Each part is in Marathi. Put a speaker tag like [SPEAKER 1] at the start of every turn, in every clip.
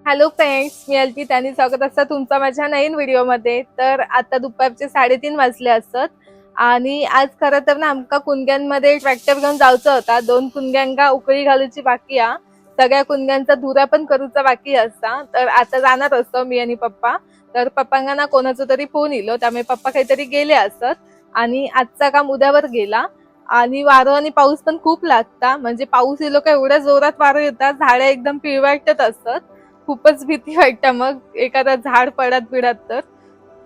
[SPEAKER 1] हॅलो फ्रेंड्स, मी अल्पित आणि स्वागत असतं तुमचं माझ्या नवीन व्हिडिओमध्ये। तर आता दुपारचे 3:30 वाजले असत आणि आज खरं तर ना आमका कुंग्यांमध्ये ट्रॅक्टर घेऊन जायचं होता। 2 कुंग्यांका उकळी घालूची बाकी आ, सगळ्या कुंग्यांचा धुरा पण करूचा बाकी असता। तर आता जाणार असतो मी आणि पप्पा। तर पप्पांना ना कोणाचा तरी फोन इलो, त्यामुळे पप्पा काहीतरी गेले असत आणि आजचा काम उद्यावर गेला। आणि वारं आणि पाऊस पण खूप लागता, म्हणजे पाऊस इलो का एवढ्या जोरात वारं येतात, झाडे एकदम पिळवटत असतात। खूपच भीती वाटतं मग एखादा झाड पडत बिडत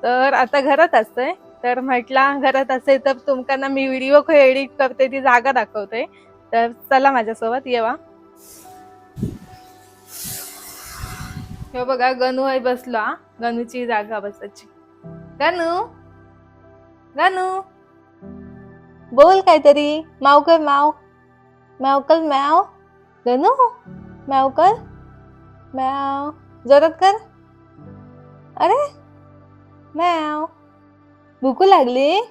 [SPEAKER 1] तर आता घरात असतंय। तर म्हटलं घरात असेल तर तुमकांना मी व्हिडिओ एडिट करते, ती जागा दाखवते। तर चला माझ्यासोबत येवा। हे बघा गणू आहे बसला, गणूची जागा बसायची। गणू गणू बोल काहीतरी, माव कर माव, माव कर माव, गणू माव कर म्याव, जोरात कर। अरे म्याव, भूक लागली?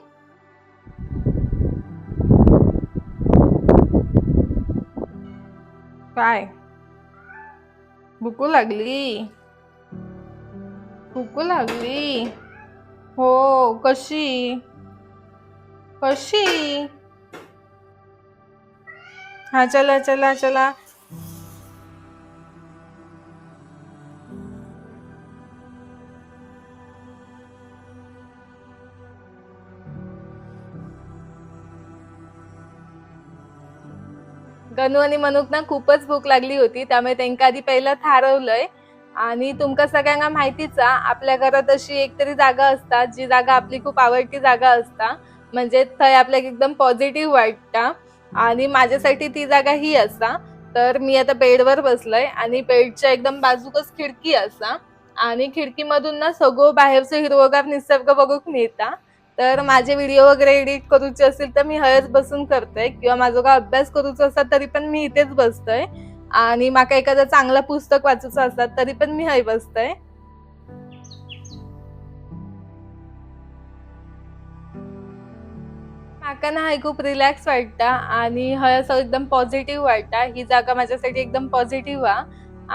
[SPEAKER 1] काय भूक लागली? भूक लागली? हो, कशी कशी? हा चला चला चला। गणू आणि मनूक ना खूपच भूक लागली होती, त्यामुळे त्यांना आधी पहिलं थारवलंय। आणि तुमका सगळ्यांना माहितीच आपल्या घरात अशी एकतरी जागा असता, जी जागा आपली खूप आवडती जागा असता, म्हणजे थंय आपल्याक एकदम पॉझिटिव्ह वाटता। आणि माझ्यासाठी ती जागा ही असा। तर मी आता बेडवर बसलय आणि बेडच्या एकदम बाजूकच खिडकी असा आणि खिडकीमधून ना सगळं बाहेरचं हिरवगार निसर्ग बघूक मिळता। तर माझे व्हिडिओ वगैरे एडिट करूचे असेल तर मी हयच बसून करते, किंवा माझा का अभ्यास करूचा असता तरी पण मी इथेच बसतोय। आणि माका एखादं चांगलं पुस्तक वाचूचं असतात तरी पण मी हय बसतोय। माका ना हय खूप रिलॅक्स वाटता आणि हय असं एकदम पॉझिटिव्ह वाटता। ही जागा माझ्यासाठी एकदम पॉझिटिव्ह आ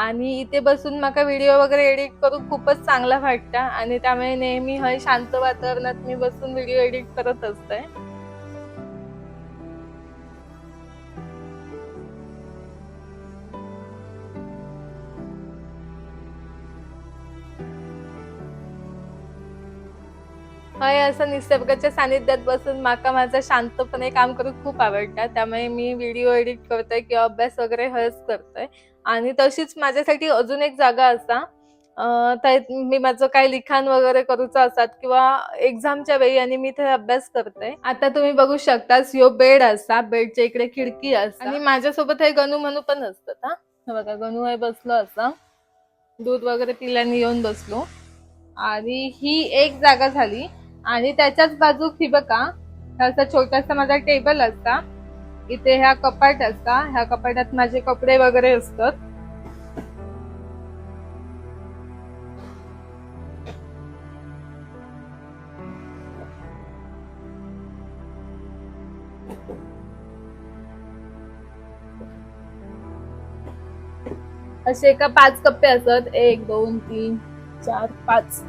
[SPEAKER 1] आणि इथे बसून माका व्हिडिओ वगैरे एडिट करून खूपच चांगला वाटता आणि त्यामुळे नेहमी हय शांत वातावरणात मी बसून व्हिडिओ एडिट करत असते। हय असं निसर्गाच्या सानिध्यात बसून माका माझं शांतपणे काम करून खूप आवडतं, त्यामुळे मी व्हिडिओ एडिट करतोय किंवा अभ्यास वगैरे हयच करतोय। आणि तशीच माझ्यासाठी अजून एक जागा असा, त्यात मी माझं काही लिखाण वगैरे करूचं असतात किंवा एक्झामच्या वेळी आणि मी इथे अभ्यास करते। आता तुम्ही बघू शकता ह्यो बेड असा, बेडच्या इकडे खिडकी असता आणि माझ्यासोबत हे गणू म्हणू पण असतात। हा हे बघा गणू आहे बसलो असा, दूध वगैरे पिल्याने येऊन बसलो। आणि ही एक जागा झाली आणि त्याच्याच बाजूक ही बघा, असा छोटासा माझा टेबल असता, इथे ह्या कपाट असता, ह्या कपाटात माझे कपडे वगैरे असतात। असे एका 5 कप्पे असत, 1 2 3 4 5।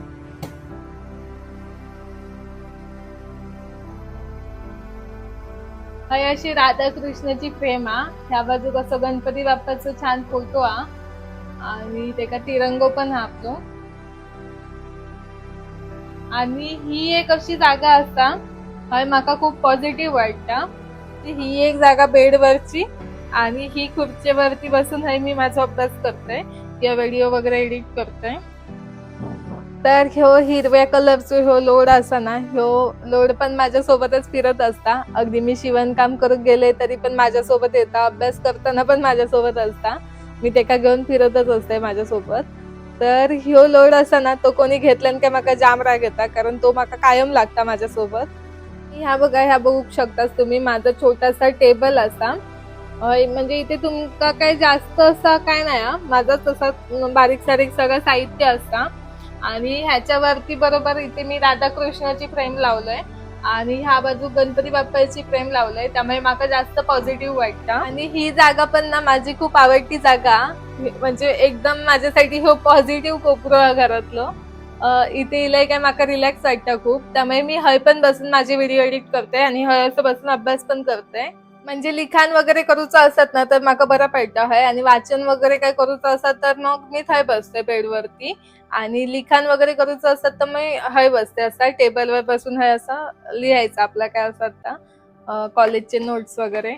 [SPEAKER 1] ही अशी राधाकृष्णाची फ्रेम आ, ह्या बाजू कसं गणपती बाप्पाचं छान फोटो आ आणि त्याका तिरंगो पण हा आपलो। आणि ही एक अशी जागा असता, हय माका खूप पॉझिटिव्ह वाटता। ही एक जागा बेडवरची आणि ही खुर्चीवरती बसून हय मी माझा अभ्यास करते किंवा व्हिडिओ वगैरे एडिट करते। तर ह्यो हिरव्या कलरचो ह्यो लोड असा ना, ह्यो लोड पण माझ्यासोबतच फिरत असता। अगदी मी शिवणकाम करून गेले तरी पण माझ्यासोबत येता, अभ्यास करताना पण माझ्यासोबत असता, मी त्याका घेऊन फिरतच असते माझ्यासोबत। तर ह्यो लोड असा ना, तो कोणी घेतल्यान काय माका जाम राग येता, कारण तो माका कायम लागता माझ्यासोबत। ह्या बघा, ह्या बघू शकताच तुम्ही माझा छोटासा टेबल असा, म्हणजे इथे तुमका काय जास्त असं काय नाही, माझाच तसा बारीक सारीक सगळं साहित्य असता। आणि ह्याच्यावरती बरोबर इथे मी राधाकृष्णाची फ्रेम लावलंय आणि ह्या बाजू गणपती बाप्पाची फ्रेम लावलंय, त्यामुळे माका जास्त पॉझिटिव्ह वाटतं। आणि ही जागा पण ना माझी खूप आवडती जागा, म्हणजे एकदम माझ्यासाठी हो पॉझिटिव्ह कोपरो हा घरातलो. इथे इलय काय म्हाका रिलॅक्स वाटतं खूप, त्यामुळे मी हय पण बसून माझे व्हिडिओ एडिट करते आणि हय असं बसून अभ्यास पण करते. म्हणजे लिखाण वगैरे करूचं असत ना तर म्हाका बरं पडतं हय, आणि वाचन वगैरे काय करूचं असत तर मग मी थंय बसते बेडवरती, आणि लिखाण वगैरे करूचं असत तर मी हय बसते असं टेबलवर बसून हय असं लिहायचं आपलं काय असत कॉलेजचे नोट्स वगैरे.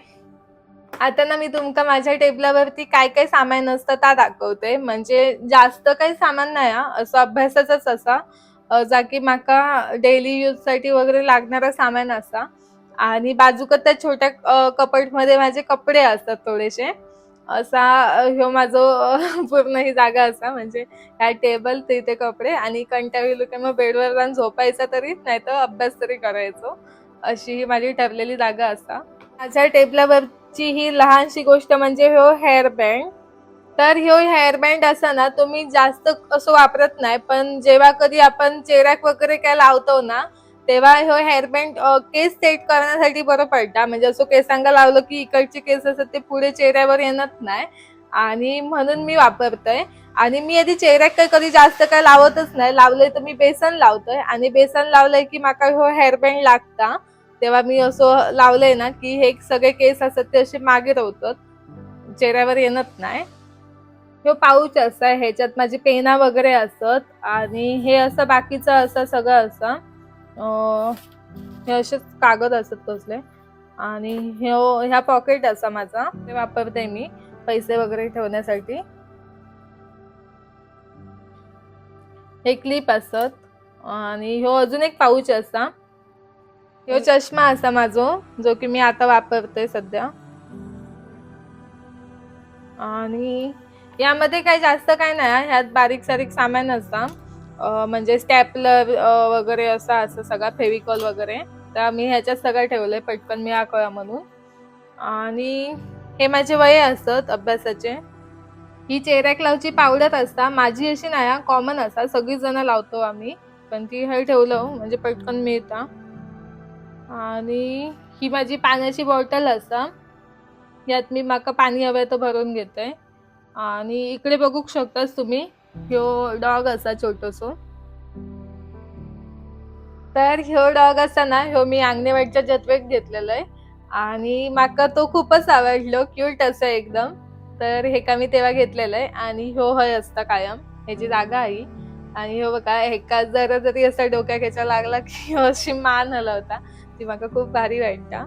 [SPEAKER 1] आता ना मी तुमका माझ्या टेबलावरती काय काय सामान असतं ता दाखवते. म्हणजे जास्त काही सामान नाही असं अभ्यासाचंच असा जा की माका डेली यूज साठी वगैरे लागणारा सामान असा. आणि बाजूक त्या छोट्या कपाट मध्ये माझे कपडे असतात थोडेसे. असा ह्यो माझो पूर्ण ही जागा असा. म्हणजे ह्या टेबल तिथे कपडे, आणि कंटाळलो की मग बेडवर जाऊन झोपायचा तरी नाही तर अभ्यास तरी करायचो. अशी ही माझी ठरलेली जागा असा. माझ्या टेबलावरची ही लहानशी गोष्ट म्हणजे ह्यो हेअर बँड. तर ह्यो हेअर बँड असा ना तो मी जास्त असं वापरत नाही, पण जेव्हा कधी आपण चेहऱ्याक वगैरे काय लावतो ना तेव्हा ह्यो हेअर बँड केस सेट करण्यासाठी बरं पडतं. म्हणजे असं केसांना लावलं की इकडचे केस असतात ते पुढे चेहऱ्यावर येणार नाही, आणि म्हणून मी वापरतोय. आणि मी आधी चेहऱ्यात काय कधी जास्त काय लावतच नाही, लावलंय तर मी बेसन लावतोय, आणि बेसन लावलंय की माका ह्यो हेअर बँड लागता. तेव्हा मी असं लावलंय ना की हे सगळे केस असतात ते असे मागे राहतात, चेहऱ्यावर येणत नाही. ह्यो पाऊच असा, ह्याच्यात माझी पेना वगैरे असत, आणि हे असं बाकीचं असं सगळं असं हे असे कागद असत कसले. आणि ह्या पॉकेट असा माझा, ते वापरते मी पैसे वगैरे ठेवण्यासाठी. हे क्लिप असत, आणि ह्यो अजून एक पाऊच असा. ह्यो चष्मा असा माझो जो की मी आता वापरते सध्या. आणि यामध्ये काही जास्त काय नाही, ह्यात बारीक सारीक सामान असता. म्हणजे स्टॅपलर वगैरे असं सगळा फेविकॉल वगैरे. तर मी ह्याच्यात सगळं ठेवलंय पटकन मी कळा म्हणून. आणि हे माझे वये असत अभ्यासाचे. ही चेहऱ्याक लावची पावडर असता, माझी अशी नाही कॉमन असा, सगळी जण लावतो आम्ही, पण ती हे ठेवलं म्हणजे पटकन मिळता. आणि ही माझी पाण्याची बॉटल असा, यात मी माका पाणी हवं तर भरून घेते. आणि इकडे बघू शकतास तुम्ही ह्यो डॉग असा छोटसो. तर ह्यो डॉग असा ना ह्यो मी अंगणेवाडीच्या जत्रेत घेतलेला आहे, आणि माका तो खूपच आवडलो, क्यूट असं एकदम. तर हे का मी तेव्हा घेतलेलं आहे, आणि ह्यो हय असता कायम ह्याची जागा आहे. आणि ह्यो बघा एका जरा जरी असा डोक्या खेचा लागला की ह्यो अशी मान हलवता, ती माका खूप भारी वाटता.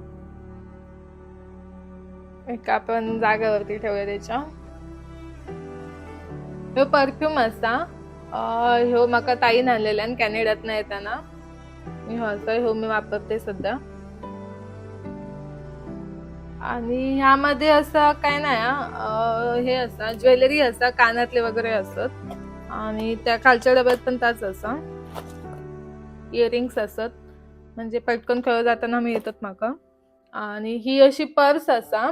[SPEAKER 1] एका आपण जागेवरती ठेवूया त्याच्या. ह्यो परफ्यूम असा, ह्यो माका ताईन आणलेल्यान कॅनडातनं येताना. ह्यो मी वापरते सध्या. आणि ह्यामध्ये असं काय नाही हे असा ज्वेलरी असा, कानातले वगैरे असत, आणि त्या खालच्या डब्यात पण त्याच असा इयरिंग्स असत, म्हणजे पटकन खेळ जाताना मिळतात माका. आणि ही अशी पर्स असा,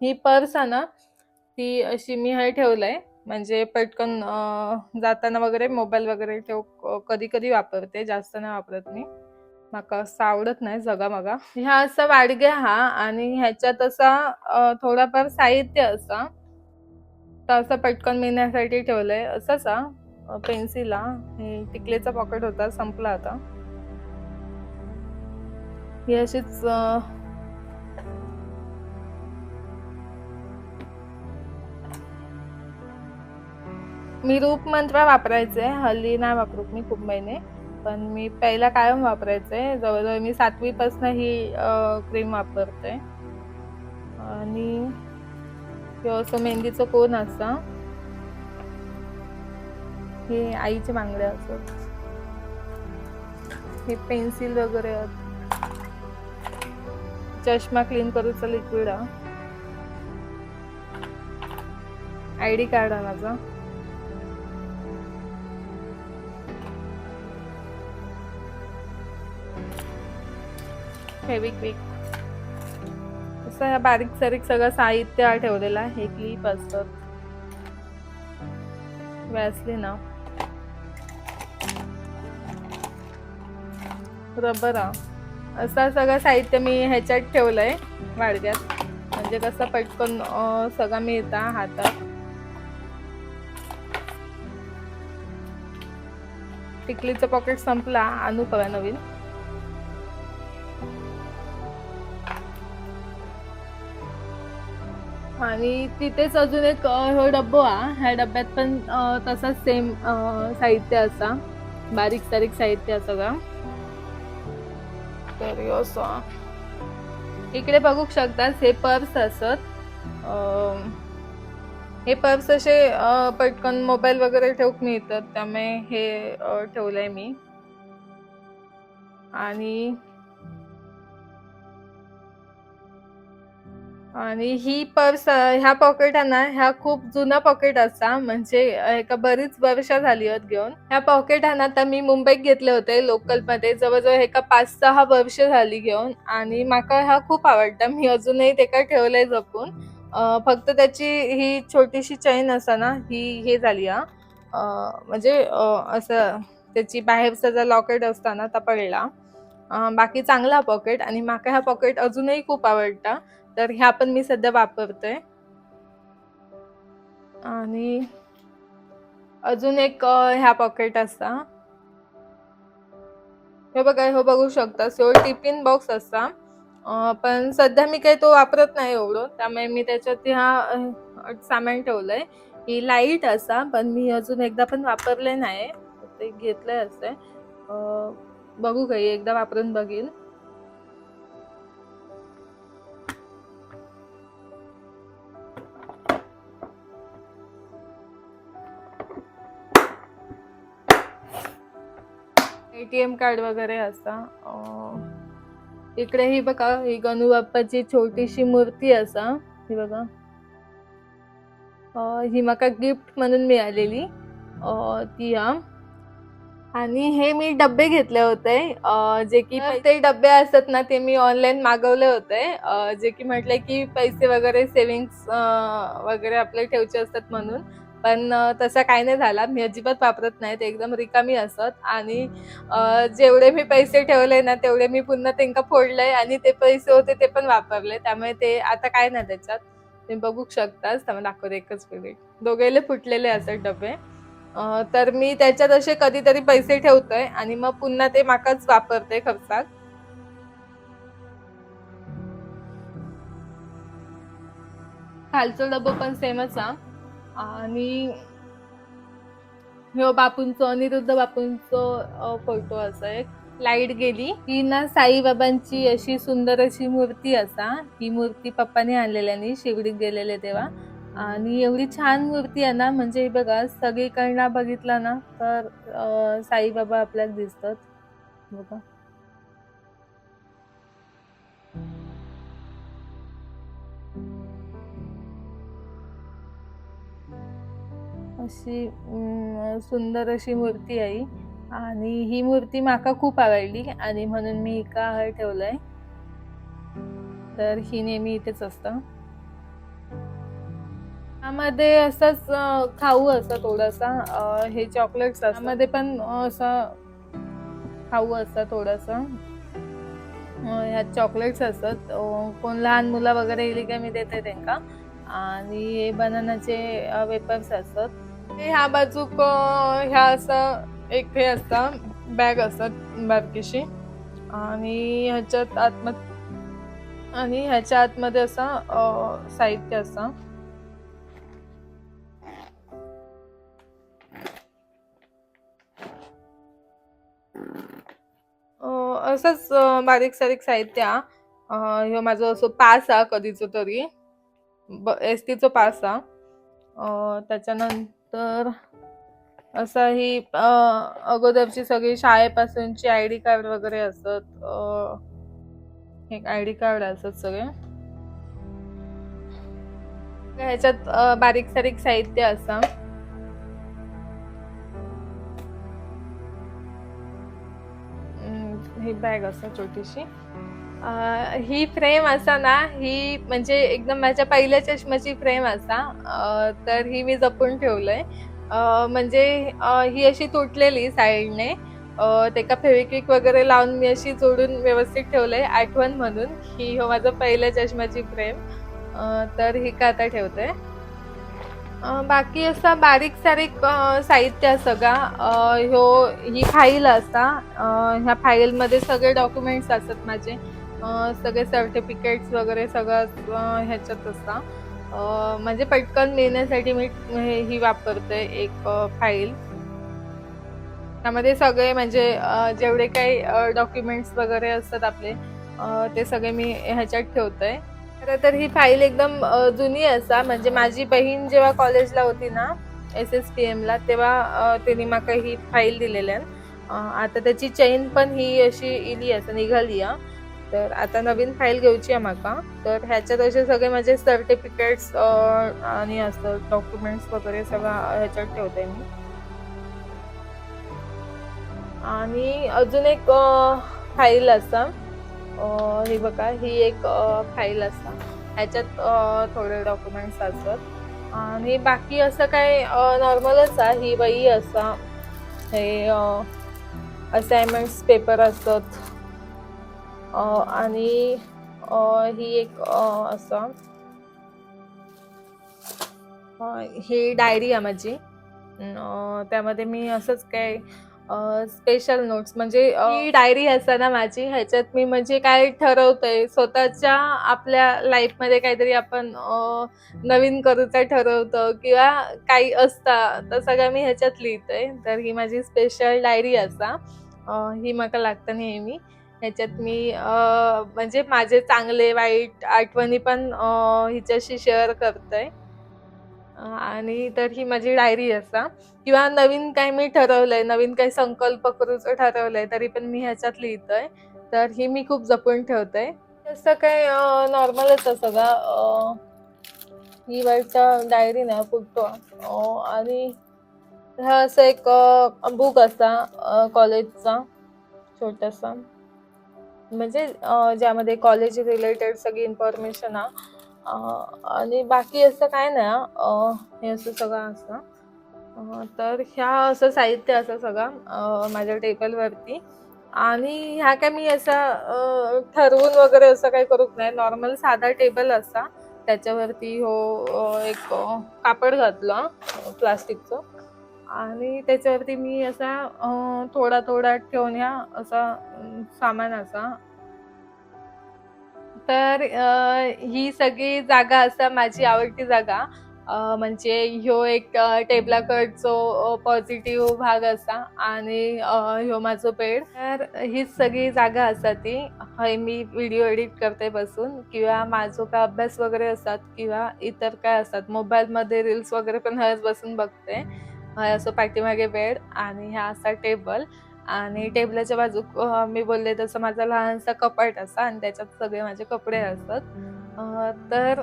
[SPEAKER 1] ही पर्स ना ती अशी मी हे ठेवलंय, म्हणजे पटकन जाताना वगैरे मोबाईल वगैरे ठेव कधी कधी वापरते, जास्त नाही वापरत मी, माका असं आवडत नाही जगा मगा. ह्या असा वाडग्या हा, आणि ह्याच्यात असा थोडाफार साहित्य असा, तर असं पटकन मिळण्यासाठी ठेवलंय. असंच पेन्सिल हे टिकलेचा पॉकेट होता, संपला आता. ही अशीच मी रूप मंत्र वापरायचे, हल्ली नाही वापरत मी खूप महिने, पण मी पहिला कायम वापरायचे, जवळजवळ मी 7वी पासून ही क्रीम वापरते. आणि असं मेहंदीचं कोन असा, हे आईचे बांगडे असत, हे पेन्सिल वगैरे, चष्मा क्लीन करूचा लिक्विड, आयडी कार्ड आहे माझा, फेविक्विक, असं ह्या बारीक सारीक सगळं साहित्य ठेवलेलं आहे. हे क्लिप असतात, वॅसलीन, रबर, असं सगळं साहित्य मी ह्याच्यात ठेवलंय वाडग्यात, म्हणजे कसं पटकन सगळं मिळता हातात. टिकलीचं पॉकेट संपला, आणू का नवीन. आणि तिथेच अजून एक हो डब्बो हा. ह्या डब्यात पण तसाच सेम साहित्य असा, बारीक सारीक साहित्य सगळं. तर असं इकडे बघू शकता हे पर्स असत. हे पर्स असे पटकन मोबाईल वगैरे ठेवूक मिळतात, त्यामुळे हे ठेवलंय मी. आणि ही पर्स ह्या पॉकेटांना ह्या खूप जुना पॉकेट असा, म्हणजे एका बरीच वर्ष झाली आहेत घेऊन. ह्या पॉकेटांना आता मी मुंबईत घेतले होते लोकल मध्ये, जवळजवळ एका 5-6 वर्ष झाली घेऊन. आणि माका ह्या खूप आवडता, मी अजूनही ते का ठेवलंय जपून. फक्त त्याची ही छोटीशी चैन असा ना, ही हे झाली हा, म्हणजे असं त्याची बाहेरचा जो लॉकेट असता ना ता पडला. बाकी चांगला पॉकेट, आणि माका ह्या पॉकेट अजूनही खूप आवडता. तर ह्या पण मी सध्या वापरते. आणि अजून एक ह्या पॉकेट असा, हे बघा, हे बघू शकता टिफिन बॉक्स असा. पण सध्या मी काही तो वापरत नाही एवढं, त्यामुळे मी त्याच्यात ह्या सामान ठेवलंय. ही लाईट असा, पण मी अजून एकदा पण वापरले नाही, ते घेतलंय असे. बघू काही एकदा वापरून बघीन. ATM कार्ड वगैरे असा. इकडे ही बघा, ही गणू बाप्पाची छोटीशी मूर्ती असा, ही बघा. ही माका गिफ्ट म्हणून मिळालेली ती हा. आणि हे मी डब्बे घेतले होते, जे की ते डब्बे असतात ना, ते मी ऑनलाईन मागवले होते. जे की म्हटले की पैसे वगैरे सेव्हिंग्स वगैरे आपले ठेवचे असतात म्हणून. पण तसा काही नाही झाला, मी अजिबात वापरत नाही, ते एकदम रिकामी असत. आणि जेवढे मी पैसे ठेवले ना तेवढे मी पुन्हा त्यांना फोडले, आणि ते पैसे होते ते पण वापरले, त्यामुळे ते आता काय नाही त्याच्यात. तुम्ही बघू शकताच, त्यामुळे दाखवते एकच मिनिट. दोघेले फुटलेले असत डबे. तर मी त्याच्यात असे कधीतरी पैसे ठेवतोय, आणि मग पुन्हा ते माकाच वापरते खर्चात. खालचं डबं पण सेमच हा. आणि ह्यो बापूंचो, अनिरुद्ध बापूंचो फोटो असा एक. लाईट गेली. ही ना साईबाबांची अशी सुंदर अशी मूर्ती असा. ही मूर्ती पप्पाने आणलेल्यानी शिवडीत गेलेले तेव्हा. आणि एवढी छान मूर्ती आहे ना, म्हणजे बघा सगळीकडनं बघितला ना तर साईबाबा आपल्याला दिसतात बघा. अशी सुंदर अशी मूर्ती आहे, आणि ही मूर्ती माका खूप आवडली, आणि म्हणून मी एका ठेवलंय. तर ही नेहमी इथेच असतं. त्यामध्ये असंच खाऊ असतं थोडासा, हे चॉकलेट्स असतात त्यामध्ये पण असं खाऊ असतं थोडंसं. ह्यात चॉकलेट्स असतात. कोण लहान मुलं वगैरे येईल का मी देते त्यांना. आणि हे बनानाचे वेपर्स असतात. ह्या बाजूक ह्या असं एक हे असतं, बॅग असतात बारकीशी, आणि ह्याच्या आतमध्ये असं साहित्य असं. असंच बारीक सारीक साहित्य. ह्यो माझं असं पास हा कधीच तरी, एसटीचो पास हा. त्याच्यानंतर असं ही अगोदरची सगळी शाळेपासूनची ID कार्ड वगैरे असतात. एक ID कार्ड असतात सगळे. ह्याच्यात बारीक सारीक साहित्य असा. ही बॅग असा छोटीशी. ही फ्रेम असा ना, ही म्हणजे एकदम माझ्या पहिल्या चष्म्याची फ्रेम असा. तर ही मी जपून ठेवलंय. म्हणजे ही अशी तुटलेली साईडने, त्याका फेविक्विक वगैरे लावून मी अशी जोडून व्यवस्थित ठेवलंय आठवण म्हणून, ही हो माझं पहिल्या चष्म्याची फ्रेम. तर ही का आता ठेवते. बाकी असा बारीक सारीक साहित्य सगळा ही फाईल असा. ह्या फाईलमध्ये सगळे डॉक्युमेंट्स असतात माझे. सगळे सर्टिफिकेट्स वगैरे सगळं ह्याच्यात असता. म्हणजे पटकन मिळण्यासाठी मी ही वापरते एक फाईल. त्यामध्ये सगळे म्हणजे जेवढे काही डॉक्युमेंट्स वगैरे असतात आपले ते सगळे मी ह्याच्यात ठेवते. खरं तर ही फाईल एकदम जुनी असा. म्हणजे माझी बहीण जेव्हा कॉलेजला होती ना SSPM ला, तेव्हा तिने माका ही फाईल दिलेल्या. आता त्याची चेन पण ही अशी इली असं निघाली. तर आता नवीन फाईल घेऊची आहे माका. तर ह्याच्यात असे सगळे माझे सर्टिफिकेट्स आणि असं डॉक्युमेंट्स वगैरे सगळं ह्याच्यात ठेवते मी. आणि अजून एक फाईल असा. ही बघा, ही एक फाईल असा. ह्याच्यात थोडे डॉक्युमेंट्स असतात आणि बाकी असं काय नॉर्मलच आहे. ही वही असा. हे असाइनमेंट्स पेपर असतात आणि ही एक असा. ही डायरी आहे माझी. त्यामध्ये मी असंच काय स्पेशल नोट्स म्हणजे ही डायरी असते ना माझी. ह्याच्यात मी म्हणजे काय ठरवतोय स्वतःच्या आपल्या लाईफमध्ये काहीतरी आपण नवीन करूचा ठरवतो किंवा काही असतं तर सगळं मी ह्याच्यात लिहितोय. तर ही माझी स्पेशल डायरी असा. ही मला लागतं नेहमी. ह्याच्यात मी म्हणजे माझे चांगले वाईट आठवणी पण हिच्याशी शेअर करतोय. आणि तर ही माझी डायरी असा. किंवा नवीन काही मी ठरवलंय, नवीन काही संकल्प करूचं ठरवलंय तरी पण मी ह्याच्यात लिहितोय. तर ही मी खूप जपून ठेवते. तसं काय नॉर्मलच आहे सगळं. ही वाईटचा डायरी ना फुटतो. आणि हा असं एक बुक असा कॉलेजचा छोटासा. म्हणजे ज्यामध्ये कॉलेज रिलेटेड सगळी इन्फॉर्मेशन आणि बाकी असं काय नाही. हे असं सगळं असतं. तर ह्या असं साहित्य असं सगळं माझ्या टेबलवरती. आणि ह्या काय मी असं ठरवून वगैरे असं काही करूक नाही. नॉर्मल साधा टेबल असा. त्याच्यावरती एक कापड घातलं प्लास्टिकचं आणि त्याच्यावरती मी असा थोडा थोडा ठेवून ह्या असा सामान असा. तर ही सगळी जागा असा माझी आवडती जागा. म्हणजे ह्यो एक टेबलाकडचो पॉझिटिव्ह भाग असा आणि ह्यो माझो बेड. तर हीच सगळी जागा असा ती. हय मी व्हिडिओ एडिट करते बसून किंवा माझो काय अभ्यास वगैरे असतात किंवा इतर काय असतात मोबाईलमध्ये रील्स वगैरे पण हयच बसून बघते. हय असं पाठीमागे बेड आणि ह्या असा टेबल आणि टेबलाच्या बाजूक मी बोलले तसं माझा लहानसा कपाट असा आणि त्याच्यात सगळे माझे कपडे असतात. तर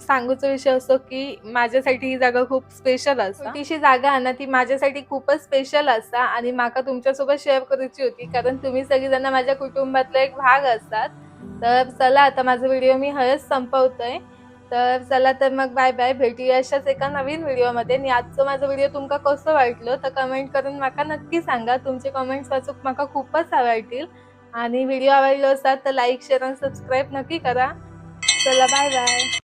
[SPEAKER 1] सांगूचा विषय असो की माझ्यासाठी ही जागा खूप स्पेशल असता. छोटीशी जागा आहे ना ती माझ्यासाठी खूपच स्पेशल असता आणि माका तुमच्यासोबत शेअर करायची होती कारण तुम्ही सगळीजण माझ्या कुटुंबातला एक भाग असतात. तर चला आता माझा व्हिडिओ मी हयच संपवतोय. तर चला तर मग बाय बाय. भेटूया अशाच एका नवीन व्हिडिओमध्ये. आणि आजचं माझं व्हिडिओ तुमका कसं वाटलं तर कमेंट करून माका नक्की सांगा. तुमचे कमेंट्स वाचूक माका खूपच आवडतील. आणि व्हिडिओ आवडलो असाल तर लाईक शेअर आणि सबस्क्राईब नक्की करा. चला बाय बाय.